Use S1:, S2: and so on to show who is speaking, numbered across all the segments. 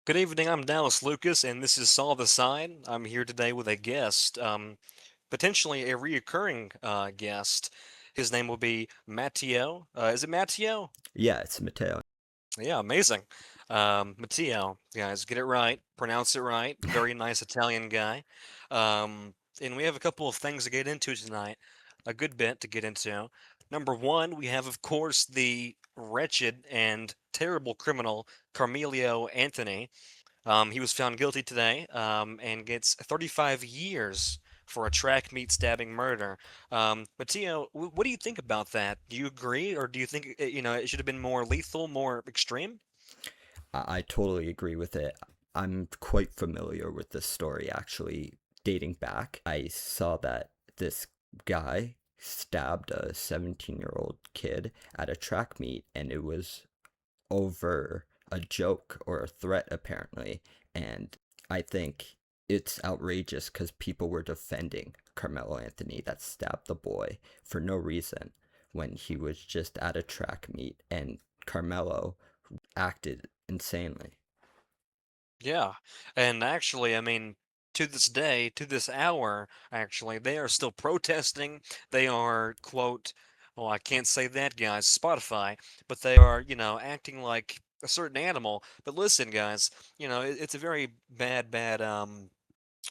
S1: Good evening, I'm Dallas Lucas, and this is Saw the Side. I'm here today with a guest, potentially a reoccurring guest. His name will be Matteo. Is it Matteo?
S2: Yeah, it's Mateo.
S1: Yeah, amazing. Matteo, guys, get it right, pronounce it right. Very nice Italian guy. And we have a couple of things to get into tonight, a good bit to get into. Number one, we have, of course, the wretched and terrible criminal Carmelio Anthony. He was found guilty today, and gets 35 years for a track meet stabbing murder. Matteo, what do you think about that? Do you agree, or do you think it should have been more lethal, more extreme?
S2: I totally agree with it. I'm quite familiar with this story actually dating back. I saw that this guy stabbed a 17-year-old kid at a track meet, and it was over a joke or a threat, apparently. And I think it's outrageous because people were defending Carmelo Anthony that stabbed the boy for no reason when he was just at a track meet, and Carmelo acted insanely.
S1: Yeah, and actually, I mean, to this day, to this hour, actually, they are still protesting. They are, quote, well, I can't say that, guys, Spotify, but they are, acting like a certain animal. But listen, guys, it's a very bad,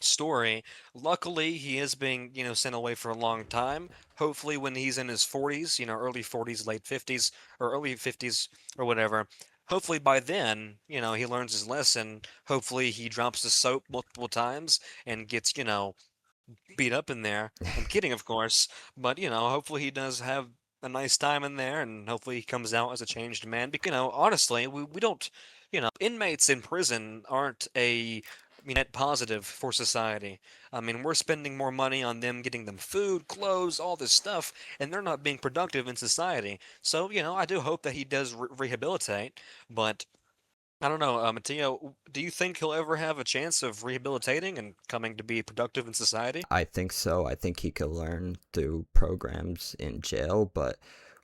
S1: story. Luckily, he is being, sent away for a long time. Hopefully, when he's in his 40s, early 40s, late 50s, or early 50s, or whatever, hopefully by then, he learns his lesson. Hopefully, he drops the soap multiple times and gets, beat up in there. I'm kidding, of course, but, hopefully he does have a nice time in there, and hopefully he comes out as a changed man. Because, honestly, we don't, inmates in prison aren't a net positive for society. I mean, we're spending more money on them, getting them food, clothes, all this stuff, and they're not being productive in society. So, I do hope that he does rehabilitate, but I don't know, Matteo, do you think he'll ever have a chance of rehabilitating and coming to be productive in society?
S2: I think so. I think he could learn through programs in jail, but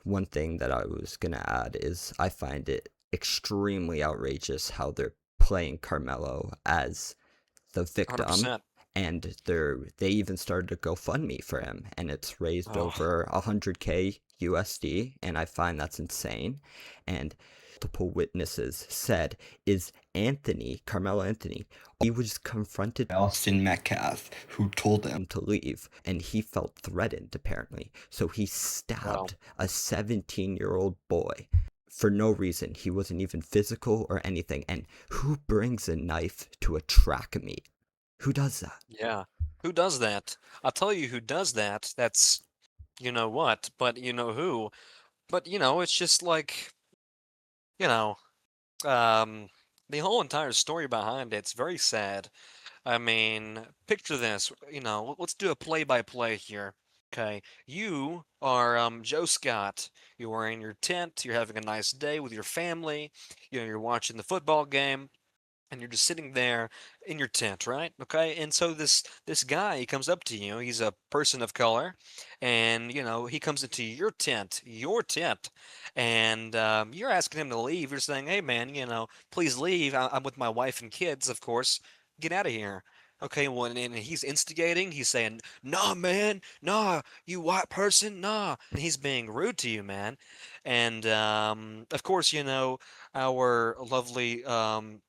S2: one thing that I was going to add is I find it extremely outrageous how they're playing Carmelo as the victim,
S1: 100%.
S2: and they even started a GoFundMe for him, and it's raised
S1: Oh,
S2: over 100K USD, and I find that's insane. And multiple witnesses said is Anthony, Carmelo Anthony, he was confronted by Austin Metcalf, who told him to leave, and he felt threatened apparently. So he
S1: wow.
S2: stabbed a 17-year-old boy for no reason. He wasn't even physical or anything. And who brings a knife to a track meet? Who does that?
S1: Yeah. Who does that? I'll tell you who does that. That's you know what, but you know who. But it's just like, you know, um, the whole entire story behind it's very sad. I mean, picture this, let's do a play-by-play here. Okay, you are Joe Scott. You are in your tent, you're having a nice day with your family, you're watching the football game, and you're just sitting there in your tent, right? Okay, and so this guy, he comes up to you. He's a person of color, and he comes into your tent, and you're asking him to leave. You're saying, "Hey, man, please leave. I'm with my wife and kids, of course. Get out of here." Okay, well, and he's instigating. He's saying, "Nah, man, nah, you white person, nah," and he's being rude to you, man. And of course, our lovely young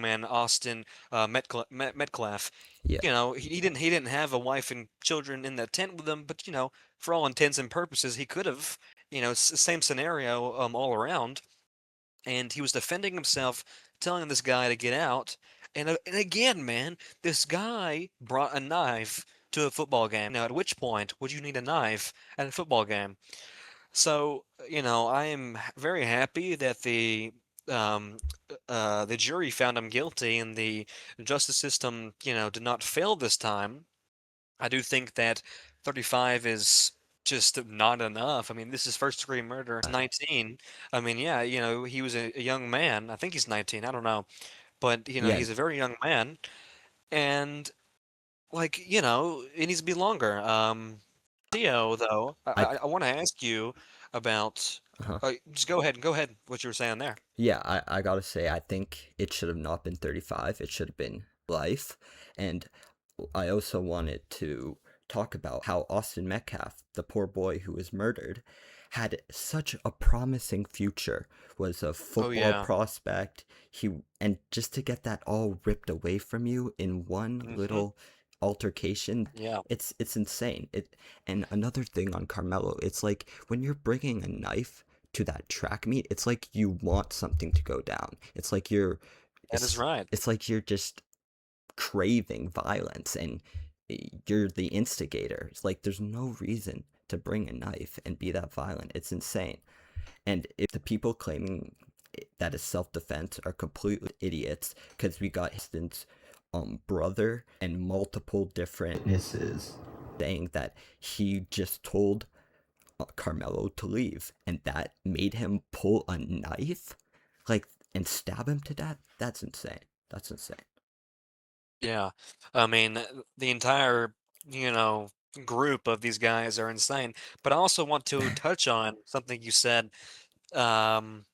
S1: man Austin Metcalf.
S2: Yeah.
S1: He didn't have a wife and children in that tent with him, but for all intents and purposes, he could have. Same scenario all around, and he was defending himself, telling this guy to get out. And again, man, this guy brought a knife to a football game. Now, at which point would you need a knife at a football game? So, I am very happy that um, the jury found him guilty and the justice system, did not fail this time. I do think that 35 is just not enough. I mean, this is first degree murder. 19. I mean, yeah, he was a young man. I think he's 19. I don't know. But,
S2: Yeah.
S1: he's a very young man. And, like, it needs to be longer. Theo, though,
S2: I
S1: I want to ask you about
S2: Uh-huh.
S1: Just go ahead. Go ahead. What you were saying there.
S2: Yeah, I gotta say, I think it should have not been 35. It should have been life. And I also wanted to talk about how Austin Metcalf, the poor boy who was murdered, had such a promising future, was a
S1: Oh
S2: football
S1: yeah.
S2: prospect. And just to get that all ripped away from you in one
S1: Hmm.
S2: little altercation,
S1: Yeah.
S2: it's insane. And another thing on Carmelo, it's like when you're bringing a knife to that track meet, it's like you want something to go down.
S1: That is
S2: It's
S1: right.
S2: it's like you're just craving violence and you're the instigator. It's like there's no reason to bring a knife and be that violent. It's insane. And if the people claiming that is self-defense are completely idiots, because we got his brother and multiple different witnesses saying that he just told Carmelo to leave, and that made him pull a knife, like, and stab him to death. That's insane. That's insane.
S1: Yeah. I mean, the entire, you know, group of these guys are insane. But I also want to touch on something you said um,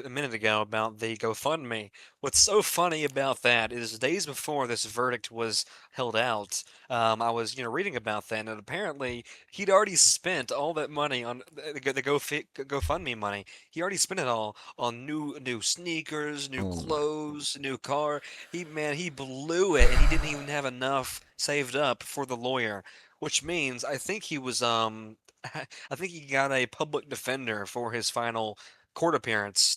S1: a minute ago about the GoFundMe. What's so funny about that is days before this verdict was held out, I was, reading about that, and apparently he'd already spent all that money on GoFundMe money. He already spent it all on new sneakers, new
S2: Oh my.
S1: clothes, new car. He blew it, and he didn't even have enough saved up for the lawyer, which means I think he was I think he got a public defender for his final court appearance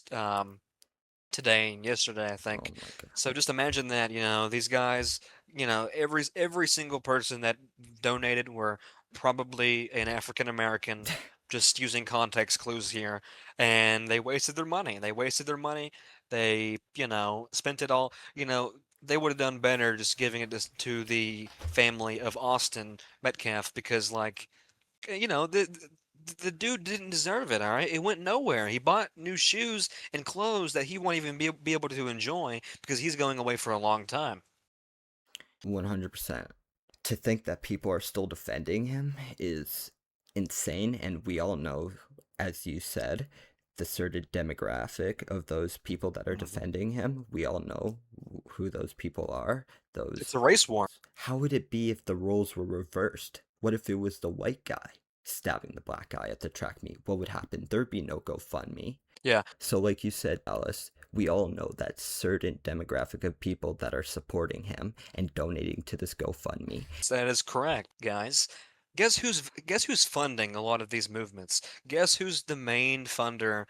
S1: today and yesterday, I
S2: Oh
S1: think.
S2: my god.
S1: So just imagine that, these guys, every single person that donated were probably an African American, just using context clues here, and they wasted their money. They wasted their money. They, spent it all. They would have done better just giving it to the family of Austin Metcalf because, like, the dude didn't deserve it, all right? It went nowhere. He bought new shoes and clothes that he won't even be able to enjoy because he's going away for a long time.
S2: 100%. To think that people are still defending him is insane, and we all know, as you said, the certain demographic of those people that are
S1: Mhm.
S2: defending him. We all know who those people are.
S1: It's
S2: Those.
S1: a race war.
S2: How would it be if the roles were reversed? What if it was the white guy stabbing the black guy at the track meet? What would happen? There'd be no GoFundMe.
S1: Yeah,
S2: So, like you said, Alice, we all know that certain demographic of people that are supporting him and donating to this GoFundMe.
S1: that is correct, guys. Guess who's funding a lot of these movements? Guess who's the main funder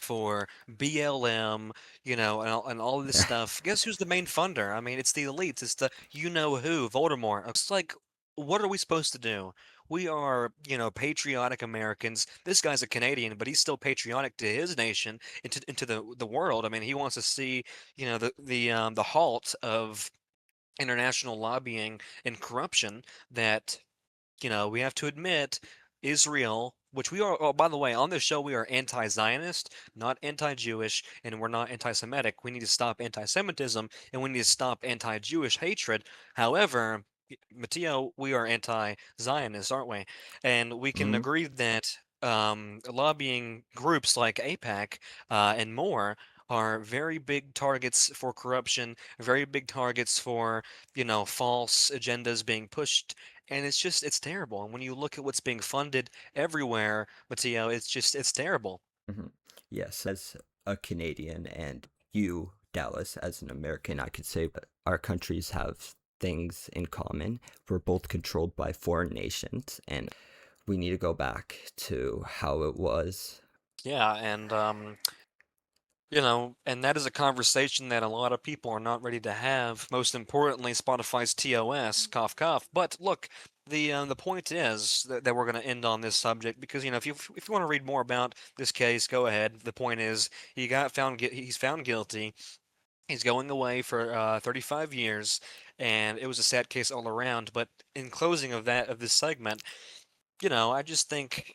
S1: for BLM, and all of this stuff? Guess who's the main funder? I mean, it's the elites. It's the you know who, Voldemort. It's like, what are we supposed to do? We are, patriotic Americans. This guy's a Canadian, but he's still patriotic to his nation, into the world. I mean, he wants to see, the halt of international lobbying and corruption that, we have to admit Israel, which we are, oh, by the way, on this show, we are anti-Zionist, not anti-Jewish, and we're not anti-Semitic. We need to stop anti-Semitism and we need to stop anti-Jewish hatred. However, Matteo, we are anti-Zionist, aren't we? And we can
S2: Hmm.
S1: agree that lobbying groups like AIPAC and more are very big targets for corruption, very big targets for, false agendas being pushed, and it's terrible. And when you look at what's being funded everywhere, Matteo, it's terrible.
S2: Hmm. Yes, as a Canadian and you, Dallas, as an American, I could say that our countries have things in common. We're both controlled by foreign nations, and we need to go back to how it was.
S1: Yeah, and that is a conversation that a lot of people are not ready to have. Most importantly, Spotify's TOS, cough cough. But look, the point is that we're going to end on this subject because, if you want to read more about this case, go ahead. The point is he's found guilty. He's going away for 35 years, and it was a sad case all around. But in closing of this segment, I just think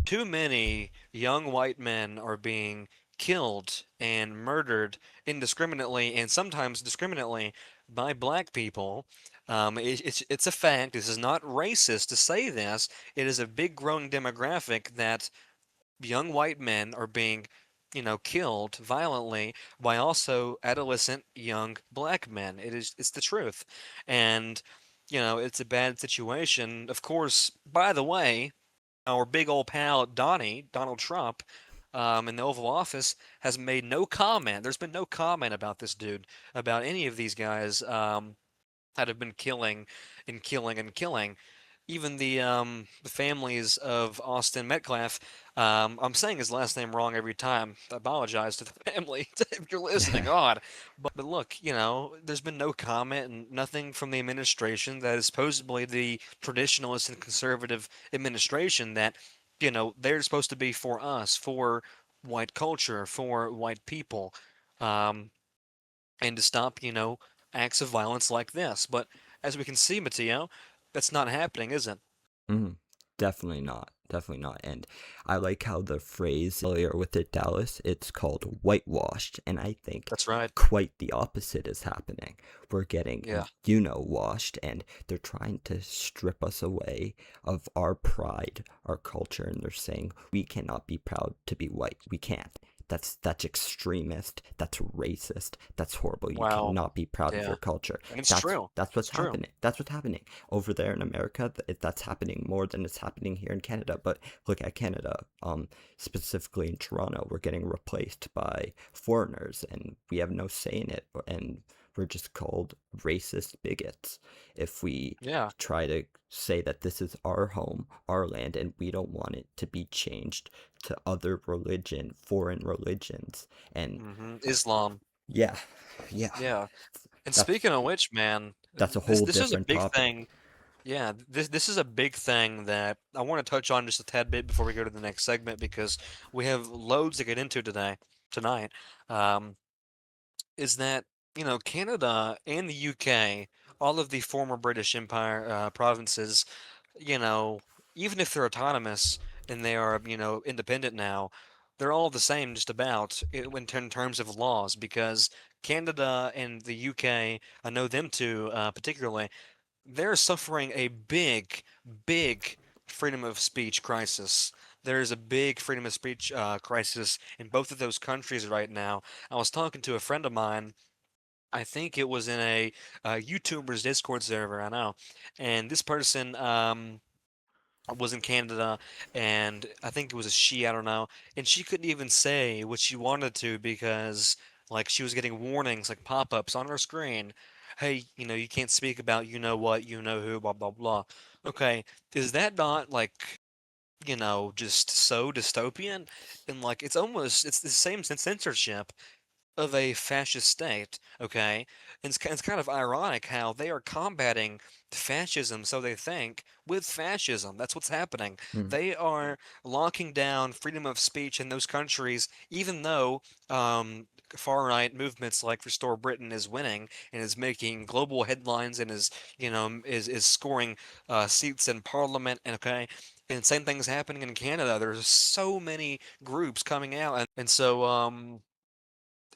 S1: too many young white men are being killed and murdered indiscriminately and sometimes discriminately by black people. It's a fact. This is not racist to say this. It is a big growing demographic that young white men are being, killed violently by also adolescent young black men. It's the truth. And, it's a bad situation. Of course, by the way, our big old pal Donald Trump, in the Oval Office, has made no comment. There's been no comment about this dude, about any of these guys. That have been killing and killing and killing. Even the families of Austin Metcalf. I'm saying his last name wrong every time. I apologize to the family if you're listening. God, but look, there's been no comment and nothing from the administration that is supposedly the traditionalist and conservative administration that they're supposed to be for us, for white culture, for white people. Um, and to stop, acts of violence like this. But as we can see, Matteo, that's not happening, is it?
S2: Mm, definitely not. Definitely not. And I like how the phrase earlier with it, Dallas, it's called whitewashed. And I think
S1: That's right.
S2: quite the opposite is happening. We're getting,
S1: Yeah.
S2: washed, and they're trying to strip us away of our pride, our culture. And they're saying we cannot be proud to be white. We can't. That's extremist. That's racist. That's horrible. You
S1: Wow.
S2: cannot be proud of your
S1: Yeah.
S2: culture.
S1: And it's
S2: That's
S1: true.
S2: that's
S1: It's
S2: what's
S1: true.
S2: happening. That's what's happening over there in America. That's happening more than it's happening here in Canada. But look at Canada, specifically in Toronto, we're getting replaced by foreigners, and we have no say in it, and we're just called racist bigots if we
S1: Yeah.
S2: try to say that this is our home, our land, and we don't want it to be changed to other foreign religions. And
S1: Islam.
S2: yeah, yeah,
S1: Yeah. And
S2: that's
S1: speaking of which, man,
S2: that's a
S1: this
S2: whole
S1: this is a
S2: different
S1: big
S2: topic.
S1: thing. Yeah, this is a big thing that I want to touch on just a tad bit before we go to the next segment because we have loads to get into tonight. Um, is that, Canada and the UK, all of the former British Empire provinces, you know, even if they're autonomous and they are, independent now, they're all the same just about in terms of laws because Canada and the UK, I know them two particularly, they're suffering a big, big freedom of speech crisis. There's a big freedom of speech crisis in both of those countries right now. I was talking to a friend of mine. I think it was in a YouTuber's Discord server. I know, and this person was in Canada, and I think it was a she. I don't know, and she couldn't even say what she wanted to because like she was getting warnings, like pop-ups on her screen. Hey, you can't speak about you know what, you know who, blah blah blah. Okay, is that not like just so dystopian? And like it's the same censorship of a fascist state, okay? And it's kind of ironic how they are combating fascism, so they think, with fascism. That's what's happening.
S2: Mm,
S1: They are locking down freedom of speech in those countries, even though far-right movements like Restore Britain is winning and is making global headlines and is scoring seats in parliament, and okay? And same thing's happening in Canada. There's so many groups coming out, and so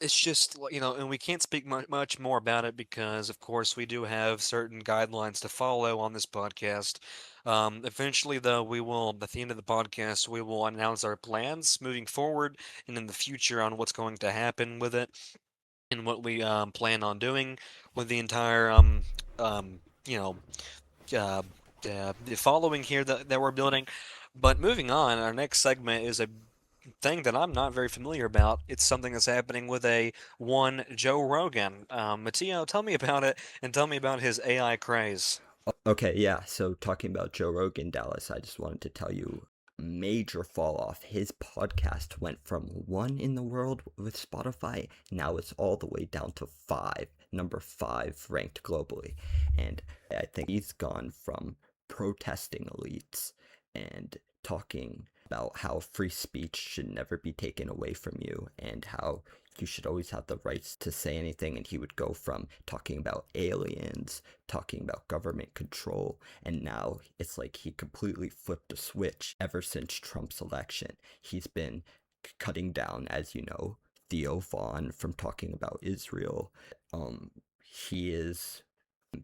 S1: it's just, and we can't speak much more about it because, of course, we do have certain guidelines to follow on this podcast. Eventually, though, at the end of the podcast, we will announce our plans moving forward and in the future on what's going to happen with it and what we plan on doing with the entire, um, you know, uh, the following here that we're building. But moving on, our next segment is a thing that I'm not very familiar about. It's something that's happening with a one Joe Rogan. Matteo, tell me about it and tell me about his AI craze.
S2: Okay, yeah. So talking about Joe Rogan, Dallas, I just wanted to tell you major fall off. His podcast went from one in the world with Spotify, now it's all the way down to five, number five ranked globally. And I think he's gone from protesting elites and talking about how free speech should never be taken away from you and how you should always have the rights to say anything. And he would go from talking about aliens, talking about government control, and now it's like he completely flipped a switch ever since Trump's election. He's been cutting down, as you know, Theo Vaughn from talking about Israel. He is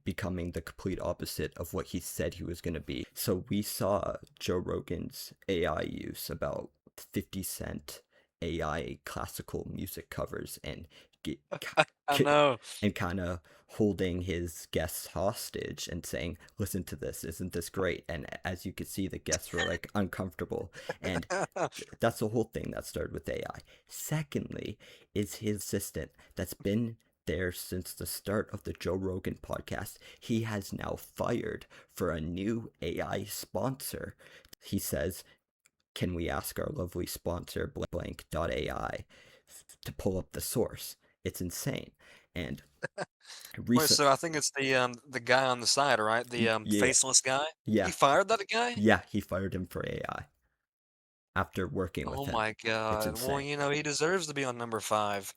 S2: becoming the complete opposite of what he said he was going to be. So we saw Joe Rogan's AI use about 50 Cent AI classical music covers and get,
S1: I know.
S2: and kind of holding his guests hostage and saying, "Listen to this, isn't this great?" And as you could see, the guests were like uncomfortable, and that's the whole thing that started with AI. Secondly, is his assistant that's been there since the start of the Joe Rogan podcast. He has now fired for a new AI sponsor. He says, "Can we ask our lovely sponsor blank.ai to pull up the source?" It's insane. And
S1: Wait,
S2: recent,
S1: so I think it's the guy on the side, right? The
S2: yeah,
S1: faceless guy. He
S2: yeah,
S1: fired that guy?
S2: yeah, he fired him for AI after working with
S1: Oh
S2: him.
S1: my
S2: It's
S1: God. Well,
S2: insane.
S1: he deserves to be on number five.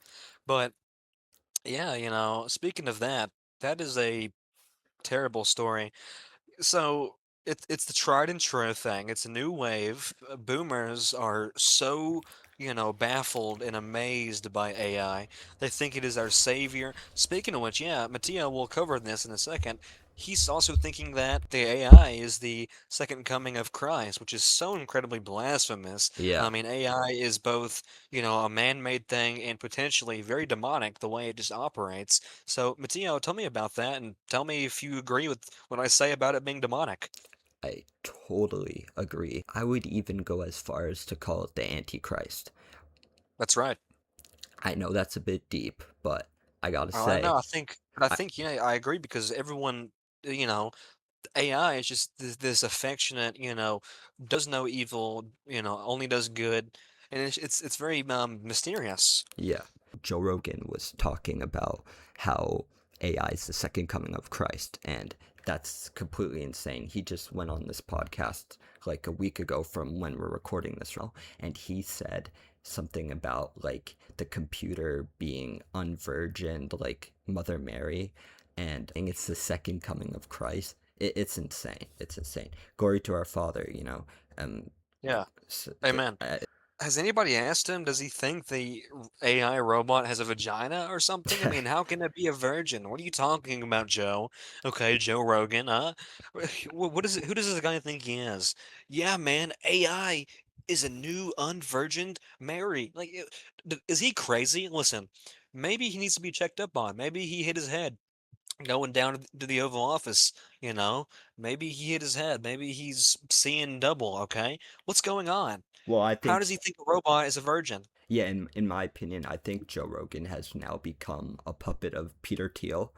S1: But yeah, speaking of that, that is a terrible story. So it's the tried and true thing. It's a new wave. Boomers are so, baffled and amazed by AI. They think it is our savior. Speaking of which, yeah, Mattia will cover this in a second. He's also thinking that the AI is the second coming of Christ, which is so incredibly blasphemous.
S2: Yeah,
S1: I mean, AI is both, a man-made thing and potentially very demonic the way it just operates. So, Matteo, tell me about that and tell me if you agree with what I say about it being demonic.
S2: I totally agree. I would even go as far as to call it the Antichrist.
S1: That's right.
S2: I know that's a bit deep, but I gotta
S1: I
S2: say,
S1: know. I
S2: I,
S1: think, yeah, I agree because everyone, AI is just this affectionate, does no evil, only does good, and it's very mysterious.
S2: yeah, Joe Rogan was talking about how AI is the second coming of Christ, and that's completely insane. He just went on this podcast like a week ago from when we're recording this, and he said something about like the computer being unvirgined, like Mother Mary, and it's the second coming of Christ. It's insane. It's insane. Glory to our Father, you know. Um,
S1: Yeah.
S2: s
S1: Amen.
S2: uh,
S1: Has anybody asked him, does he think the AI robot has a vagina or something? I mean, how can it be a virgin? What are you talking about, Joe? Okay, Joe Rogan, huh? What is it? Who does this guy think he is? Yeah, man, AI is a new unvirgined Mary. Like, is he crazy? Listen, maybe he needs to be checked up on. Maybe he hit his head going down to the Oval Office, you know? Maybe he hit his head. Maybe he's seeing double, okay? What's going on?
S2: well, I
S1: How does
S2: think
S1: he think a robot is a virgin?
S2: yeah, in my opinion, I think Joe Rogan has now become a puppet of Peter Thiel.